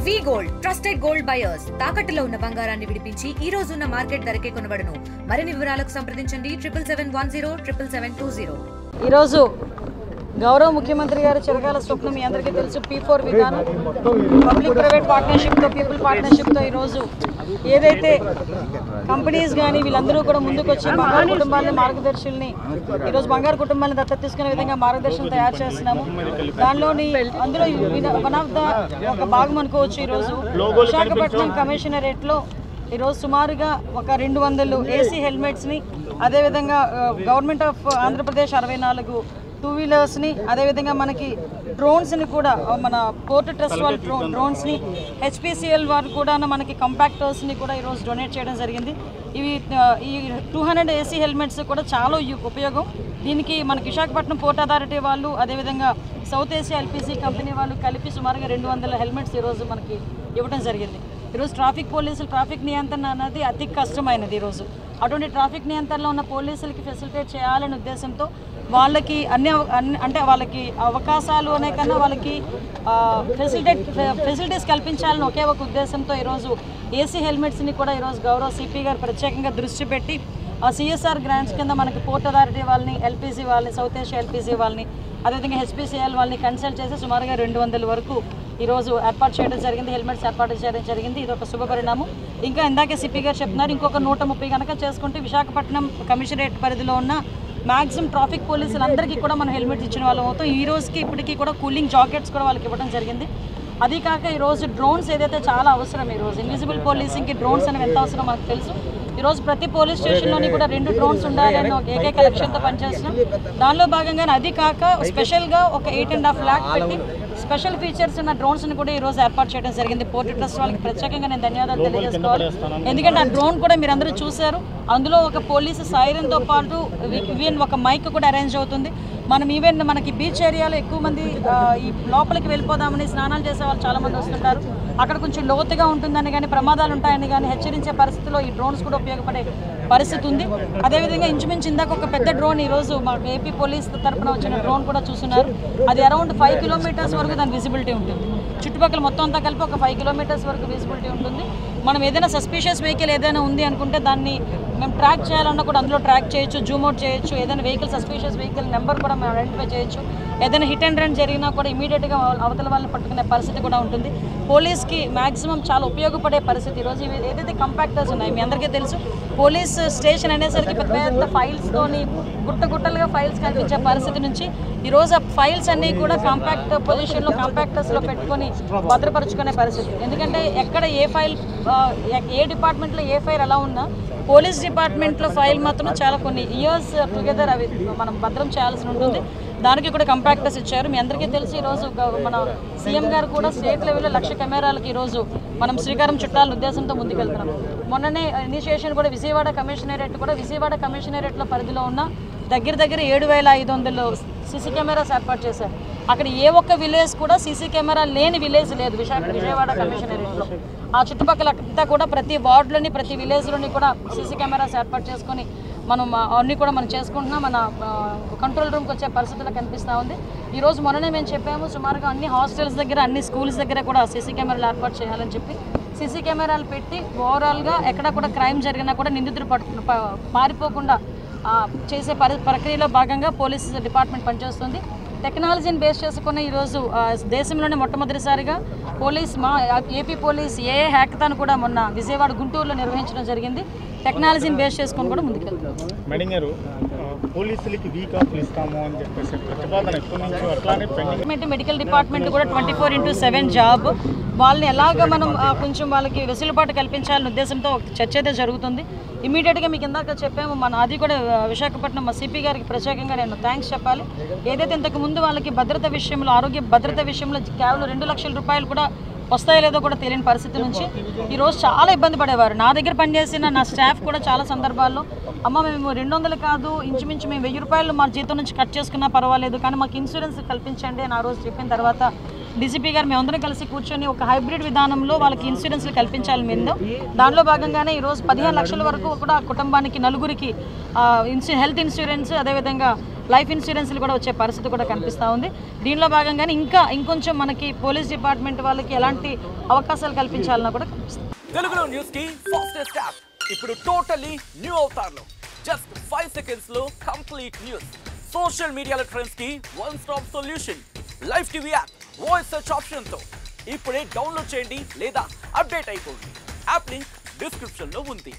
వి gold trusted gold buyers తాకట్టులో ఉన్న బంగారాన్ని విడిపించి ఈ రోజు ఉన్న మార్కెట్ ధరకే కొనబడును. మరిన్ని వివరాలకు సంప్రదించండి 77107720. ఈ రోజు గౌరవ ముఖ్యమంత్రి గారు చిరకాల స్వప్నం మీ అందరికీ తెలుసు. P4 విధానం పబ్లిక్ ప్రైవేట్ పార్ట్నర్షిప్తో పీపుల్ పార్ట్నర్షిప్తో ఈరోజు ఏదైతే కంపెనీస్ కానీ వీళ్ళందరూ కూడా ముందుకు వచ్చి బంగారు కుటుంబాలని మార్గదర్శుల్ని ఈరోజు బంగారు కుటుంబాలను దత్తత తీసుకునే విధంగా మార్గదర్శనం తయారు చేస్తున్నాము. దానిలోని అందులో వన్ ఆఫ్ ద ఒక భాగం అనుకోవచ్చు. ఈరోజు విశాఖపట్నం కమిషనరేట్లో ఈరోజు సుమారుగా ఒక 200 ఏసీ హెల్మెట్స్ని, అదేవిధంగా గవర్నమెంట్ ఆఫ్ ఆంధ్రప్రదేశ్ 64 టూ వీలర్స్ని, అదేవిధంగా మనకి డ్రోన్స్ని కూడా మన పోర్ట్ ట్రస్ట్ వాళ్ళ డ్రోన్స్ని, హెచ్పిసిఎల్ వారు కూడా మనకి కంపాక్టర్స్ని కూడా ఈరోజు డొనేట్ చేయడం జరిగింది. ఇవి ఈ 200 ఏసీ హెల్మెట్స్ కూడా చాలా ఉపయోగం. దీనికి మనకి విశాఖపట్నం పోర్ట్ అథారిటీ వాళ్ళు, అదేవిధంగా సౌత్ ఏషియా ఎల్పిసి కంపెనీ వాళ్ళు కలిపి సుమారుగా 200 హెల్మెట్స్ ఈరోజు మనకి ఇవ్వడం జరిగింది. ఈరోజు ట్రాఫిక్ పోలీసులు ట్రాఫిక్ నియంత్రణ అనేది అతి కష్టమైనది. ఈరోజు అటువంటి ట్రాఫిక్ నియంత్రణలో ఉన్న పోలీసులకి ఫెసిలిటేట్ చేయాలనే ఉద్దేశంతో వాళ్ళకి అంటే వాళ్ళకి అవకాశాలు అనే కన్నా వాళ్ళకి ఫెసిలిటీస్ కల్పించాలని ఒకే ఒక ఉద్దేశంతో ఈరోజు ఏసీ హెల్మెట్స్ని కూడా ఈరోజు గౌరవ సిపి గారు ప్రత్యేకంగా దృష్టి పెట్టి సిఎస్ఆర్ గ్రాంట్స్ కింద మనకి పోర్ట్ అథారిటీ వాళ్ళని, ఎల్పిసి వాళ్ళని, సౌత్ ఏషియా ఎల్పిసి వాళ్ళని, అదేవిధంగా హెచ్పిసిఎల్ వాళ్ళని కన్సల్ట్ చేసి సుమారుగా 200 వరకు ఈరోజు ఏర్పాటు చేయడం జరిగింది. హెల్మెట్స్ ఏర్పాటు చేయడం జరిగింది. ఇది ఒక శుభపరిణామం. ఇంకా ఇందాకే సిపి గారు చెప్తున్నారు, ఇంకొక 130 కనుక చేసుకుంటే విశాఖపట్నం కమిషనరేట్ పరిధిలో ఉన్న మ్యాక్సిమం ట్రాఫిక్ పోలీసులందరికీ కూడా మనం హెల్మెట్స్ ఇచ్చిన వాళ్ళం అవుతాం. ఈ రోజుకి ఇప్పటికీ కూడా కూలింగ్ జాకెట్స్ కూడా వాళ్ళకి ఇవ్వడం జరిగింది. అది కాక ఈరోజు డ్రోన్స్ ఏదైతే చాలా అవసరం, ఈరోజు ఇన్విజిబుల్ పోలీసింగ్కి డ్రోన్స్ అనేవి ఎంత అవసరం మనకు తెలుసు. ఈరోజు ప్రతి పోలీస్ స్టేషన్లోని కూడా 2 డ్రోన్స్ ఉండాలని ఒక ఏకైక లక్ష్యంతో పనిచేస్తున్నాం. దానిలో భాగంగానే అది కాక స్పెషల్గా ఒక 8.5 lakh పెట్టి స్పెషల్ ఫీచర్స్ ఉన్న డ్రోన్స్ని కూడా ఈరోజు ఏర్పాటు చేయడం జరిగింది. పోర్ట్ ట్రస్ట్ వాళ్ళకి ప్రత్యేకంగా నేను ధన్యవాదాలు తెలియజేసుకోవాలి. ఎందుకంటే ఆ డ్రోన్ కూడా మీరు అందరూ చూశారు. అందులో ఒక పోలీసు సైరన్తో పాటు ఈవెన్ ఒక మైక్ కూడా అరేంజ్ అవుతుంది. మనం ఈవెన్ మనకి బీచ్ ఏరియాలో ఎక్కువ మంది ఈ లోపలికి వెళ్ళిపోదామని స్నానాలు చేసే వాళ్ళు చాలామంది వస్తుంటారు. అక్కడ కొంచెం లోతుగా ఉంటుందని కానీ ప్రమాదాలు ఉంటాయని కానీ హెచ్చరించే పరిస్థితిలో ఈ డ్రోన్స్ కూడా ఉపయోగపడే పరిస్థితి ఉంది. అదేవిధంగా ఇంచుమించు ఇందాక ఒక పెద్ద డ్రోన్ ఈరోజు మా ఏపీ పోలీస్ తరఫున వచ్చిన డ్రోన్ కూడా చూస్తున్నారు. అది అరౌండ్ 5 kilometers వరకు దాని విజిబిలిటీ ఉంటుంది. చుట్టుపక్కల మొత్తం అంతా కలిపి ఒక 5 kilometers వరకు విజిబిలిటీ ఉంటుంది. మనం ఏదైనా సస్పిషియస్ వెహికల్ ఏదైనా ఉంది అనుకుంటే దాన్ని మేము ట్రాక్ చేయాలన్నా కూడా అందులో ట్రాక్ చేయొచ్చు, జూమ్ అవుట్ చేయొచ్చు. ఏదైనా వెహికల్ సస్పిషియస్ వెహికల్ నెంబర్ కూడా మేము ఐడెంటిఫై చేయొచ్చు. ఏదైనా హిట్ అండ్ రన్ జరిగినా కూడా ఇమీడియట్గా అవతల వాళ్ళని పట్టుకునే పరిస్థితి కూడా ఉంటుంది. పోలీస్కి మ్యాక్సిమం చాలా ఉపయోగపడే పరిస్థితి. ఈరోజు ఏదైతే కంపాక్టర్స్ ఉన్నాయి మీ అందరికీ తెలుసు. పోలీస్ స్టేషన్ అనేసరికి పెద్ద పెద్ద ఫైల్స్తోని గుట్టలుగా ఫైల్స్ కనిపించే పరిస్థితి నుంచి ఈరోజు ఆ ఫైల్స్ అన్నీ కూడా కాంపాక్ట్ పొజిషన్లో కాంపాక్టర్స్లో పెట్టుకొని భద్రపరుచుకునే పరిస్థితి. ఎందుకంటే ఎక్కడ ఏ ఫైల్ ఏ డిపార్ట్మెంట్లో ఏ ఫైల్ ఎలా ఉన్నా పోలీస్ డిపార్ట్మెంట్లో ఫైల్ మాత్రం చాలా కొన్ని ఇయర్స్ టుగెదర్ అవి మనం భద్రం చేయాల్సి ఉంటుంది. దానికి కూడా కంపాక్టర్స్ ఇచ్చారు. మీ అందరికీ తెలిసి ఈరోజు మన సీఎం గారు కూడా స్టేట్ లెవెల్లో 1,00,000 కెమెరాలకి ఈరోజు మనం శ్రీకారం చుట్టాలని ఉద్దేశంతో ముందుకెళ్తున్నాం. మొన్ననే ఇనిషియేషన్ కూడా విజయవాడ కమిషనరేట్లో పరిధిలో ఉన్న దగ్గర 7,500 సీసీ కెమెరాస్ ఏర్పాటు చేశారు. అక్కడ ఏ ఒక్క విలేజ్ కూడా సీసీ కెమెరా లేని విలేజ్ లేదు విజయవాడ కమిషనరేట్లో. ఆ చుట్టుపక్కల అంతా కూడా ప్రతి వార్డులోని ప్రతి విలేజ్లోని కూడా సీసీ కెమెరాస్ ఏర్పాటు చేసుకొని మనం అన్నీ కూడా మనం చేసుకుంటున్నాం. మన కంట్రోల్ రూమ్కి వచ్చే పరిస్థితులు కనిపిస్తూ ఉంది. ఈరోజు మొన్ననే మేము చెప్పాము సుమారుగా అన్ని హాస్టల్స్ దగ్గర, అన్ని స్కూల్స్ దగ్గర కూడా సీసీ కెమెరాలు ఏర్పాటు చేయాలని చెప్పి సీసీ కెమెరాలు పెట్టి ఓవరాల్గా ఎక్కడ కూడా క్రైమ్ జరిగినా కూడా నిందితులు పారిపోకుండా చేసే ప్రక్రియలో భాగంగా పోలీస్ డిపార్ట్మెంట్ పనిచేస్తుంది. టెక్నాలజీని బేస్ చేసుకున్న ఈరోజు దేశంలోనే మొట్టమొదటిసారిగా ఏపీ పోలీస్ హ్యాకథాన్ కూడా మొన్న విజయవాడ గుంటూరులో నిర్వహించడం జరిగింది. టెక్నాలజీని బేస్ చేసుకొని కూడా ముందుకెళ్తున్నాం. మెడికల్ డిపార్ట్మెంట్ కూడా 24/7 జాబ్. వాళ్ళని ఎలాగ మనం కొంచెం వాళ్ళకి వెసులుబాటు కల్పించాలనే ఉద్దేశంతో చర్చ అయితే జరుగుతుంది. ఇమీడియట్గా మీకు ఇందాక చెప్పాము అది కూడా విశాఖపట్నం మా సిపి గారికి ప్రత్యేకంగా నేను థ్యాంక్స్ చెప్పాలి. ఏదైతే ఇంతకుముందు వాళ్ళకి భద్రత విషయంలో, ఆరోగ్య భద్రత విషయంలో కేవలం 2 లక్షల రూపాయలు కూడా వస్తాయో లేదో కూడా తెలియని పరిస్థితి నుంచి ఈరోజు చాలా ఇబ్బంది పడేవారు. నా దగ్గర పనిచేసిన నా స్టాఫ్ కూడా చాలా సందర్భాల్లో మేము 200 కాదు ఇంచుమించు మేము 1000 రూపాయలు మా జీతం నుంచి కట్ చేసుకున్నా పర్వాలేదు, కానీ మాకు ఇన్సూరెన్స్ కల్పించండి అని ఆ రోజు చెప్పిన తర్వాత డీసీపీ గారు మేమందరం కలిసి కూర్చొని ఒక హైబ్రిడ్ విధానంలో వాళ్ళకి ఇన్సూరెన్స్లు కల్పించాలి మేము. దానిలో భాగంగానే ఈరోజు 15 లక్షల వరకు కూడా కుటుంబానికి 4 హెల్త్ ఇన్సూరెన్స్, అదేవిధంగా లైఫ్ ఇన్సూరెన్స్లు కూడా వచ్చే పరిస్థితి కూడా కనిపిస్తూ ఉంది. దీనిలో భాగంగానే ఇంకొంచెం మనకి పోలీస్ డిపార్ట్మెంట్ వాళ్ళకి ఎలాంటి అవకాశాలు కల్పించాలన్నా కూడా కనిపిస్తుంది. తెలుగులో న్యూస్ కి ఫాస్టెస్ట్ యాప్ ఇప్పుడు టోటల్లీ న్యూ అవతార్లో జస్ట్ 5 seconds లో కంప్లీట్ న్యూస్. సోషల్ మీడియాలో ట్రెండ్స్ కి one stop solution. Live TV app voice search option తో ఇప్పుడే డౌన్లోడ్ చేయండి లేదా అప్డేట్ అయిపోండి. యాప్ లింక్ డిస్క్రిప్షన్ లో ఉంది.